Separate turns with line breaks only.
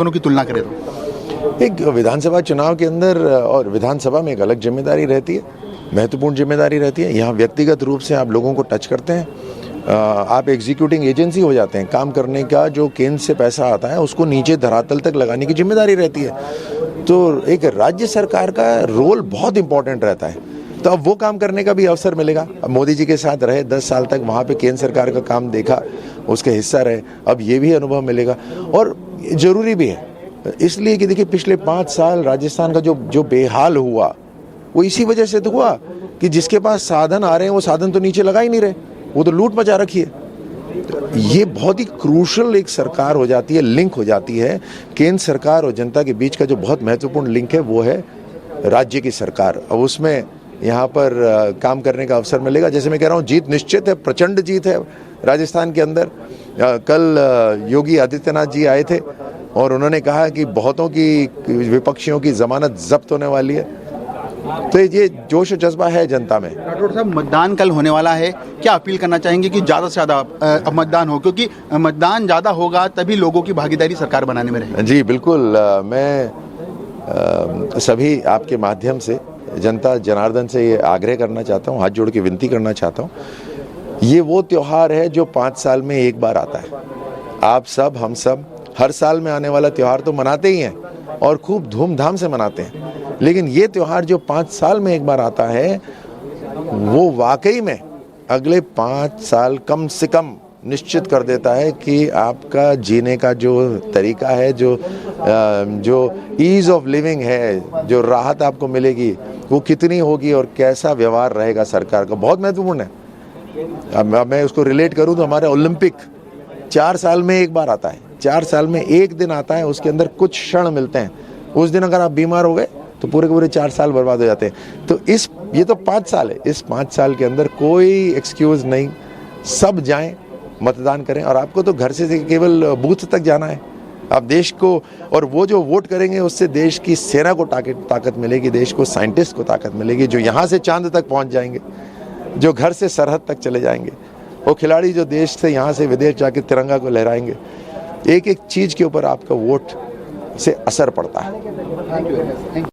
दोनों की तुलना करें तो
एक विधानसभा चुनाव के अंदर और विधानसभा में एक अलग जिम्मेदारी रहती है, महत्वपूर्ण जिम्मेदारी रहती है। यहाँ व्यक्तिगत रूप से आप लोगों को टच करते हैं, आप एग्जीक्यूटिंग एजेंसी हो जाते हैं। काम करने का जो केंद्र से पैसा आता है उसको नीचे धरातल तक लगाने की जिम्मेदारी रहती है। तो एक राज्य सरकार का रोल बहुत इंपॉर्टेंट रहता है, तो अब वो काम करने का भी अवसर मिलेगा। अब मोदी जी के साथ रहे 10 साल तक, वहाँ पे केंद्र सरकार का काम देखा, उसके हिस्सा रहे, अब ये भी अनुभव मिलेगा और ज़रूरी भी है। इसलिए कि देखिए पिछले 5 साल राजस्थान का जो बेहाल हुआ वो इसी वजह से तो हुआ कि जिसके पास साधन आ रहे हैं वो साधन तो नीचे लगा ही नहीं रहे, वो तो लूट मचा रखी है। तो ये बहुत ही क्रूशल एक सरकार हो जाती है, लिंक हो जाती है। केंद्र सरकार और जनता के बीच का जो बहुत महत्वपूर्ण लिंक है वो है राज्य की सरकार। अब उसमें यहाँ पर काम करने का अवसर मिलेगा। जैसे मैं कह रहा हूँ, जीत निश्चित है, प्रचंड जीत है राजस्थान के अंदर। कल योगी आदित्यनाथ जी आए थे और उन्होंने कहा कि बहुतों की विपक्षियों की जमानत जब्त होने वाली है। तो ये जोश और जज्बा है जनता में।
राठौड़ साहब, मतदान कल होने वाला है, क्या अपील करना चाहेंगे कि ज़्यादा से ज़्यादा मतदान हो, क्योंकि मतदान ज़्यादा होगा तभी लोगों की भागीदारी सरकार बनाने में रहेगी।
जी बिल्कुल, मैं सभी आपके माध्यम से जनता जनार्दन से ये आग्रह करना चाहता हूँ, हाथ जोड़ के विनती करना चाहता हूँ। ये वो त्यौहार है जो 5 साल में एक बार आता है। आप सब, हम सब हर साल में आने वाला त्यौहार तो मनाते ही हैं और खूब धूमधाम से मनाते हैं, लेकिन ये त्यौहार जो 5 साल में एक बार आता है वो वाकई में अगले 5 साल कम से कम निश्चित कर देता है कि आपका जीने का जो तरीका है, जो ईज़ ऑफ लिविंग है, जो राहत आपको मिलेगी वो कितनी होगी और कैसा व्यवहार रहेगा सरकार का, बहुत महत्वपूर्ण है। अब मैं उसको रिलेट करूं तो हमारे ओलंपिक 4 साल में एक बार आता है, 4 साल में एक दिन आता है, उसके अंदर कुछ क्षण मिलते हैं। उस दिन अगर आप बीमार हो गए तो पूरे के पूरे 4 साल बर्बाद हो जाते हैं। तो ये तो 5 साल है, इस 5 साल के अंदर कोई एक्सक्यूज़ नहीं, सब जाएं, मतदान करें। और आपको तो घर से केवल बूथ तक जाना है। आप देश को, और वो जो वोट करेंगे उससे देश की सेना को ताकत मिलेगी, देश को साइंटिस्ट को ताकत मिलेगी, जो यहाँ से चांद तक पहुँच जाएंगे, जो घर से सरहद तक चले जाएंगे, वो खिलाड़ी जो देश से यहाँ से विदेश जाके तिरंगा को लहराएंगे। एक एक चीज़ के ऊपर आपका वोट से असर पड़ता है।
Thank you.